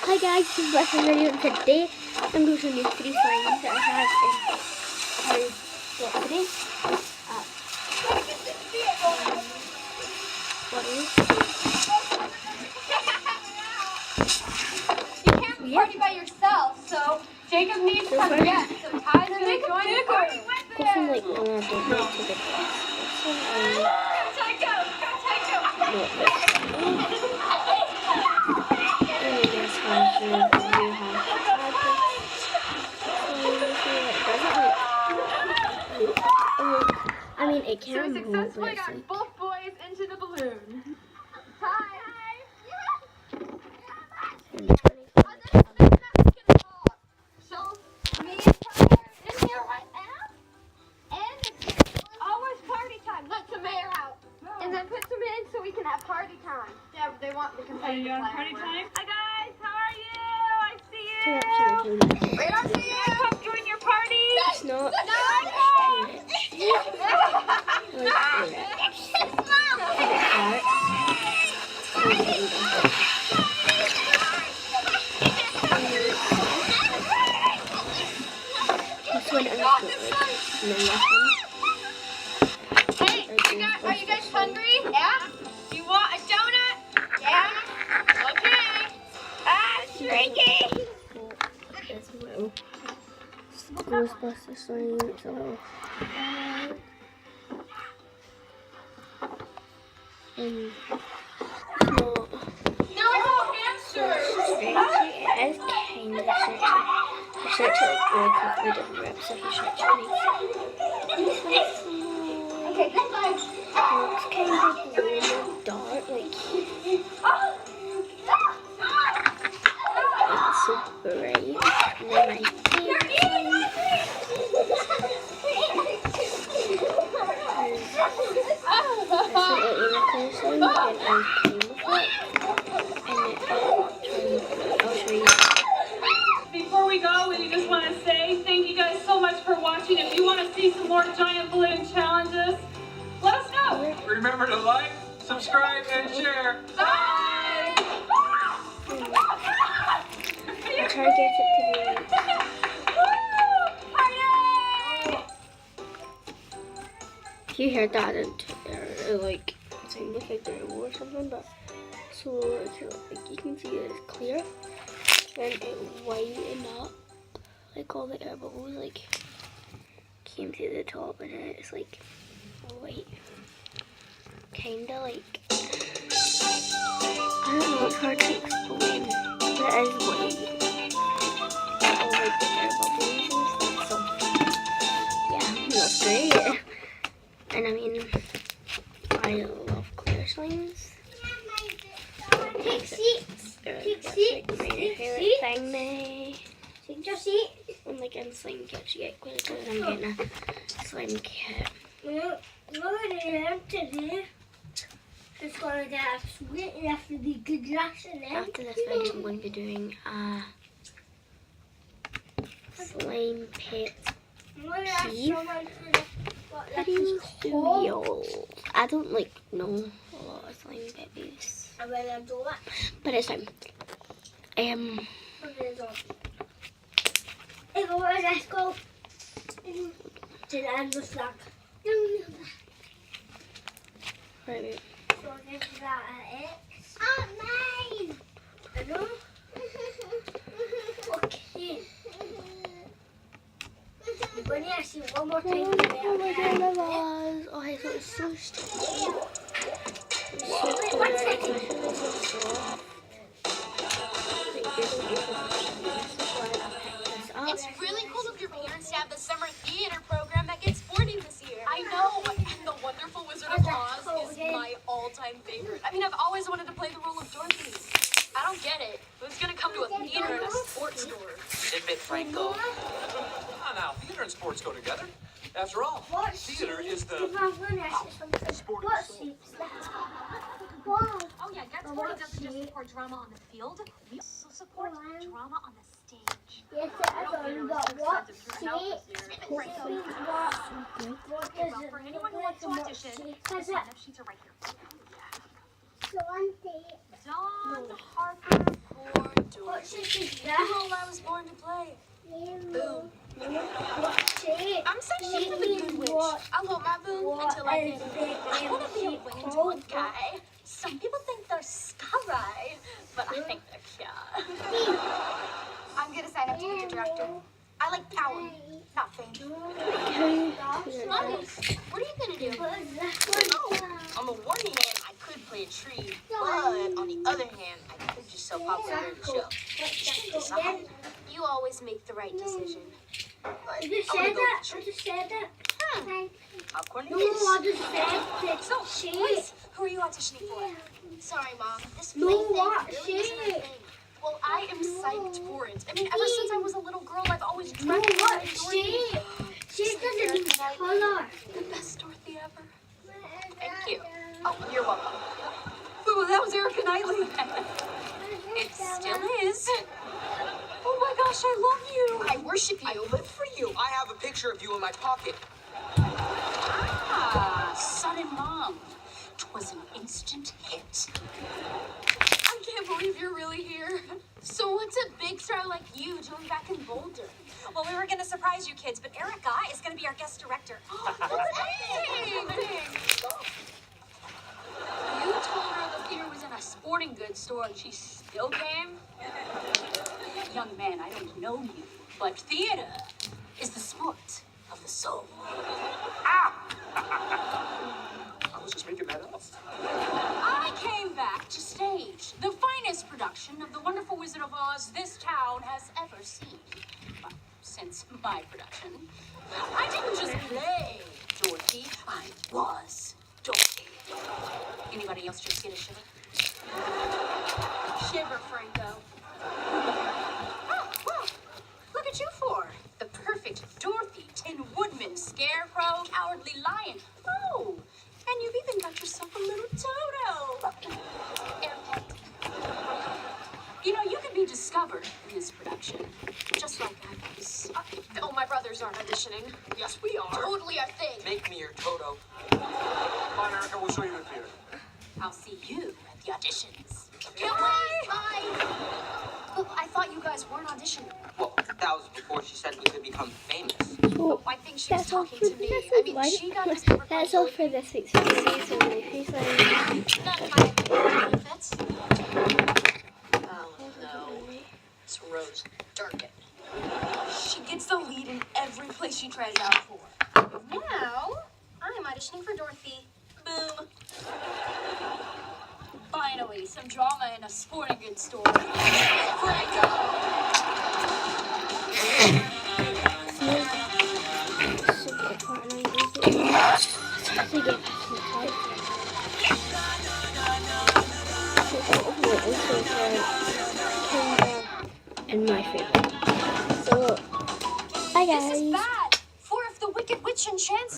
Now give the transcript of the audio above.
Hi guys, this is Western video, and today I'm going to show you 3 slimes that I have in Harry Potter. You can't party by yourself, so Jacob needs some guests. So Ty's gonna join the party with Go from like one of the to the I mean, it So we can move, but successfully it's got like... both boys into the balloon. Hi. So me and Ty are in here right now, and it's always party time. Let some air out, and then put some in so we can have party time. Yeah, they want the confetti to fly party everywhere. time? Hi guys, how are you? I see you. We don't see you. Come join your party. It's not... This one is good. And then this one. Hey, are you guys hungry? Yeah? You want a donut? Yeah? Okay. Shrinky. As well. Ghostbusters slime, it's a little... No hamsters. It is kind of stretchy. I stretch it like really quickly, don't rip, so he stretch it. Okay, goodbye. It's kind of blue and dark, like it's super bright. And then my favorite slime is a unicorn slime, and I came with it. And I'll show you. Before we go, we just want to say thank you guys so much for watching. If you want to see some more giant balloon challenges, let us know. Remember to like, subscribe, and share. Bye! I'll try to get it to be if you hear that, it like it sounds like they're or something, but so like you can see it's clear and it whitened up, like all the air bubbles like came to the top, and it's like white, kinda like I don't know, it's hard to explain, but it is white. All like the air bubbles and stuff, so yeah, that's great. And I mean, I love clear slimes. Take seats. Take seats. Like my favorite thing now. Take your seat. I'm like in slime kits, you get quite good. I'm getting a slime kit. We're going to have today. It's going to get sweet after the good dressing. After this video, I'm going to be doing a slime pit. I don't like know a lot of slime babies, but it's fine. Let's go to the end of the flag. Right. So this is that X. Mine! I know. Okay. You're going to see one more time. Oh my god, I was. Okay, so it's so sticky. It's really cool of your parents to have the summer theater program at Get Sporting this year. I know, and The Wonderful Wizard of Oz is my all-time favorite. I mean, I've always wanted to play the role of Dorothy. I don't get it. Who's gonna come to a theater and a sports store? Admit Franco. Come on now, theater and sports go together. After all, theater is the sport. Oh yeah, Get Sporting doesn't just support drama on the field. We also support drama on the stage. Yes, what Okay, well, for anyone who wants to audition, the sign-up sheets are right here. Dawn Harper for Dorothy. What's this is The that? role I was born to play. Boom. What's it? I'm searching for the good witch. I'll hold my boom until I get it. I want to be a winged one guy. Some people think they're scary, but I think they're cute. I'm gonna sign up to be the director. I like power, not fame. Mommy, what are you gonna do? On the one hand, I could play a tree, but on the other hand, I could just so popular in the show. Decide. You always make the right decision. But I just I'm gonna said go that. with the I tree. just said that. Popcorn No, it is. I just said that. So, Shit. boys, who are you auditioning for? Sorry, Mom. This No, play thing what? really isn't my Shit. thing. Well, I am psyched for it. I mean, ever since I was a little girl, I've always No, dreamt of what? playing Dorothy. Shit. Shit doesn't mean color. The best Dorothy ever. Thank you. Oh, you're welcome. Ooh, that was Erica Knightley. It still is. Oh my gosh, I love you. I worship you. I live for you. I have a picture of you in my pocket. Ah, son and mom. 'Twas an instant hit. I can't believe you're really here. So what's a big star like you doing back in Boulder? Well, we were going to surprise you kids, but Erica is going to be our guest director. You told her the theater was in a sporting goods store and she still came? Young man, I don't know you, but theater is the sport of the soul. I was just making that up. I came back to stage the finest production of The Wonderful Wizard of Oz this town has ever seen. Well, since my production. I didn't just play Dorothy, I was Dorothy. Anybody else just get a shiver? Shiver, Franco. Oh, well, look at you four. The perfect Dorothy, Tin Woodman, Scarecrow, Cowardly Lion. Oh, and you've even got yourself a little Toto. Airpet. You know, you could be discovered in this production, just like I was. Oh, my brothers aren't auditioning. Yes, we are. Totally our thing. Make me your Toto. Come on, Erica, we'll show you the theater. I'll see you at the auditions. Can't wait. Bye. Well, I thought you guys weren't auditioning. Well, that was before she said we could become famous. Oh, I think she was that's all talking for to me. this I mean, week. she got discovered by That's all Dorothy. for this week's video. So please like. None of my benefits. Oh, no. It's Rose Durkin. She gets the lead in every place she tries out for. Now, I'm auditioning for Dorothy. Boom. Finally, some drama in a sporting goods store. Franco! And my favorite. So, bye guys. This is bad. For if the Wicked Witch enchants